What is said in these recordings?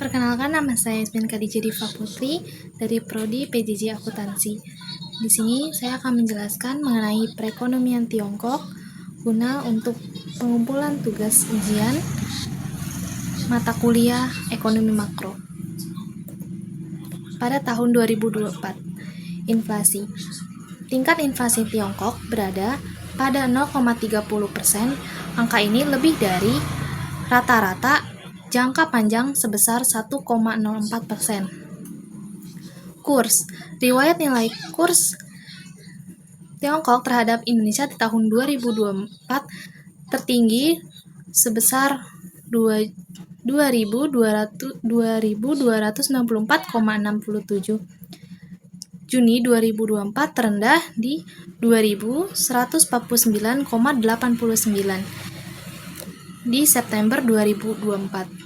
Perkenalkan, nama saya Yasmin Khadijah Diva Putri dari Prodi PJJ Akuntansi. Di sini saya akan menjelaskan mengenai perekonomian Tiongkok guna untuk pengumpulan tugas ujian mata kuliah ekonomi makro. Pada tahun 2024, inflasi. Tingkat inflasi Tiongkok berada pada 0,30%. Angka ini lebih dari rata-rata jangka panjang sebesar 1,04%. Kurs. Riwayat nilai kurs Tiongkok terhadap Indonesia di tahun 2024 tertinggi sebesar 2.264,67. Juni 2024 terendah di 2.149,89 di September 2024.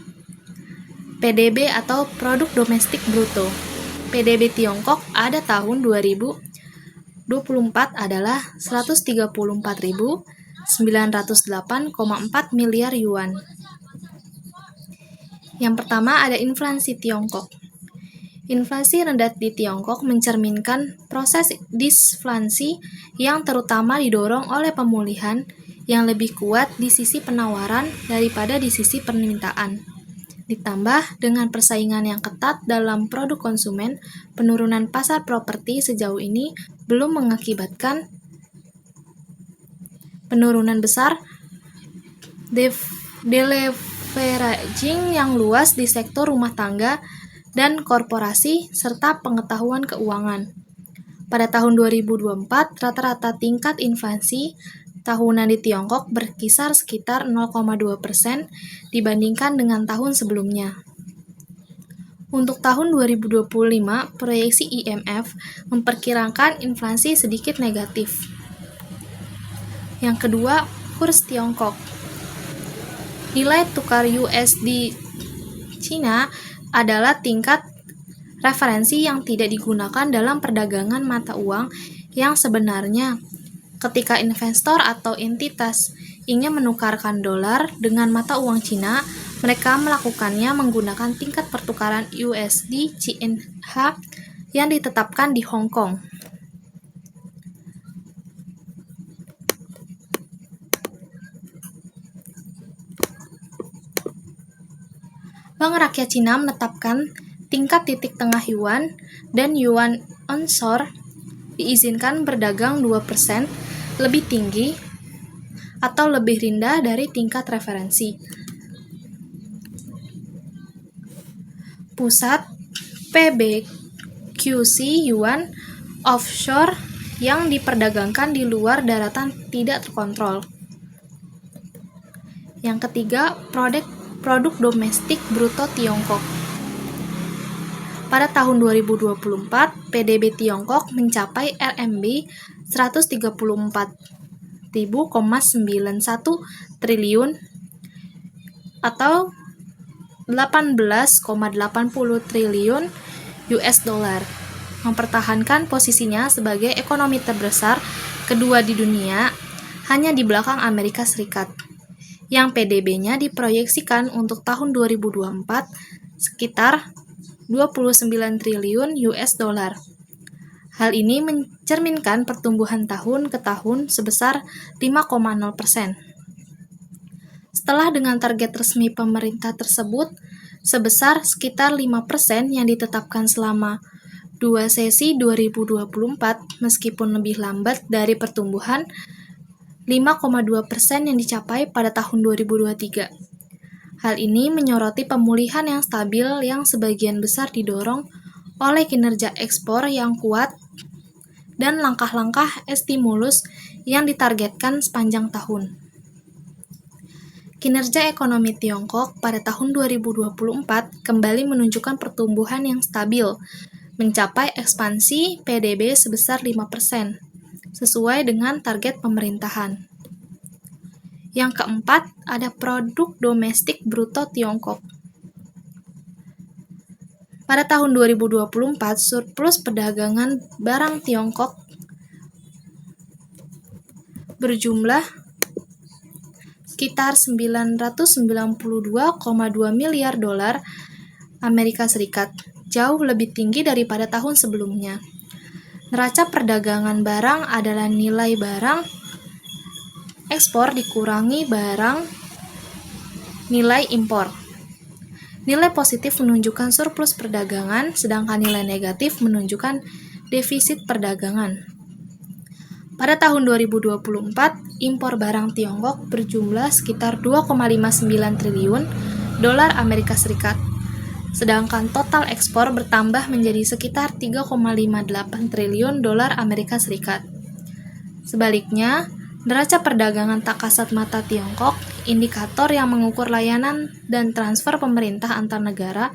PDB atau Produk Domestik Bruto. PDB Tiongkok ada tahun 2024 adalah 134.908,4 miliar yuan. Yang pertama ada inflasi Tiongkok. Inflasi rendah di Tiongkok mencerminkan proses disinflasi yang terutama didorong oleh pemulihan yang lebih kuat di sisi penawaran daripada di sisi permintaan. Ditambah dengan persaingan yang ketat dalam produk konsumen, penurunan pasar properti sejauh ini belum mengakibatkan penurunan besar deleveraging yang luas di sektor rumah tangga dan korporasi serta pengetahuan keuangan. Pada tahun 2024, rata-rata tingkat inflasi tahunan di Tiongkok berkisar sekitar 0,2% dibandingkan dengan tahun sebelumnya. Untuk tahun 2025, proyeksi IMF memperkirakan inflasi sedikit negatif. Yang kedua, kurs Tiongkok. Nilai tukar USD Cina adalah tingkat referensi yang tidak digunakan dalam perdagangan mata uang yang sebenarnya. Ketika investor atau entitas ingin menukarkan dolar dengan mata uang Cina, mereka melakukannya menggunakan tingkat pertukaran USD CNH yang ditetapkan di Hong Kong. Bank Rakyat Cina menetapkan tingkat titik tengah yuan dan yuan onshore diizinkan berdagang 2% lebih tinggi atau lebih rendah dari tingkat referensi. Pusat PBQC yuan offshore yang diperdagangkan di luar daratan tidak terkontrol. Yang ketiga, produk domestik bruto Tiongkok. Pada tahun 2024, PDB Tiongkok mencapai RMB 134.91 triliun atau 18,80 triliun US dollar, mempertahankan posisinya sebagai ekonomi terbesar kedua di dunia hanya di belakang Amerika Serikat, yang PDB-nya diproyeksikan untuk tahun 2024 sekitar 29 triliun US dollar. Hal ini mencerminkan pertumbuhan tahun ke tahun sebesar 5,0%. Setelah dengan target resmi pemerintah tersebut sebesar sekitar 5% yang ditetapkan selama 2 sesi 2024, meskipun lebih lambat dari pertumbuhan 5,2% yang dicapai pada tahun 2023. Hal ini menyoroti pemulihan yang stabil yang sebagian besar didorong oleh kinerja ekspor yang kuat dan langkah-langkah stimulus yang ditargetkan sepanjang tahun. Kinerja ekonomi Tiongkok pada tahun 2024 kembali menunjukkan pertumbuhan yang stabil, mencapai ekspansi PDB sebesar 5%, sesuai dengan target pemerintahan. Yang keempat, ada produk domestik bruto Tiongkok. Pada tahun 2024, surplus perdagangan barang Tiongkok berjumlah sekitar 992,2 miliar dolar Amerika Serikat, jauh lebih tinggi daripada tahun sebelumnya. Neraca perdagangan barang adalah nilai barang ekspor dikurangi barang nilai impor. Nilai positif menunjukkan surplus perdagangan, sedangkan nilai negatif menunjukkan defisit perdagangan. Pada tahun 2024, impor barang Tiongkok berjumlah sekitar 2,59 triliun dolar Amerika Serikat, sedangkan total ekspor bertambah menjadi sekitar 3,58 triliun dolar Amerika Serikat. Sebaliknya, neraca perdagangan tak kasat mata Tiongkok, indikator yang mengukur layanan dan transfer pemerintah antar negara,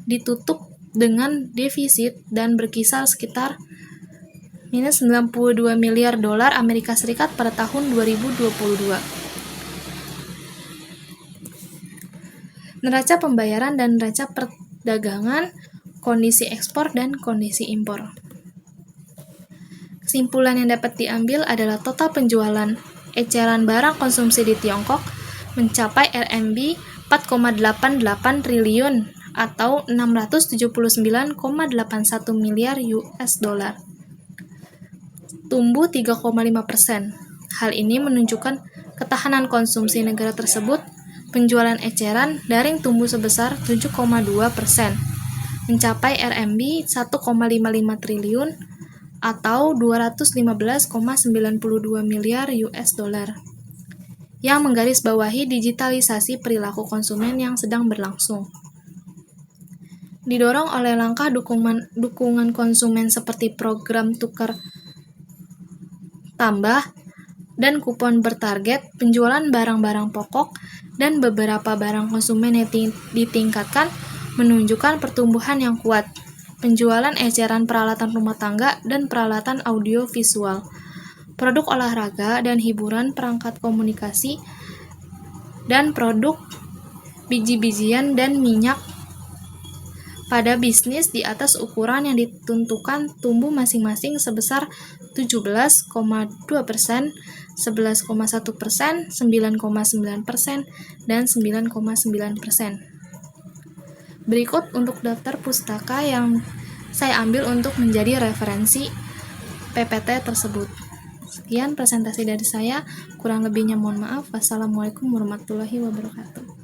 ditutup dengan defisit dan berkisar sekitar minus 92 miliar dolar Amerika Serikat pada tahun 2022. Neraca pembayaran dan neraca perdagangan, kondisi ekspor dan kondisi impor. Kesimpulan yang dapat diambil adalah total penjualan eceran barang konsumsi di Tiongkok mencapai RMB 4,88 triliun atau 679,81 miliar US dollar. Tumbuh 3,5%. Hal ini menunjukkan ketahanan konsumsi negara tersebut. Penjualan eceran daring tumbuh sebesar 7,2%, mencapai RMB 1,55 triliun atau 215,92 miliar US dollar, yang menggarisbawahi digitalisasi perilaku konsumen yang sedang berlangsung. Didorong oleh langkah dukungan konsumen seperti program tukar tambah dan kupon bertarget, penjualan barang-barang pokok dan beberapa barang konsumen yang ditingkatkan menunjukkan pertumbuhan yang kuat. Penjualan eceran peralatan rumah tangga dan peralatan audio visual, produk olahraga dan hiburan, perangkat komunikasi, dan produk biji-bijian dan minyak pada bisnis di atas ukuran yang ditentukan tumbuh masing-masing sebesar 17,2%, 11,1%, 9,9%, dan 9,9%. Berikut untuk daftar pustaka yang saya ambil untuk menjadi referensi PPT tersebut. Sekian presentasi dari saya, kurang lebihnya mohon maaf. Wassalamualaikum warahmatullahi wabarakatuh.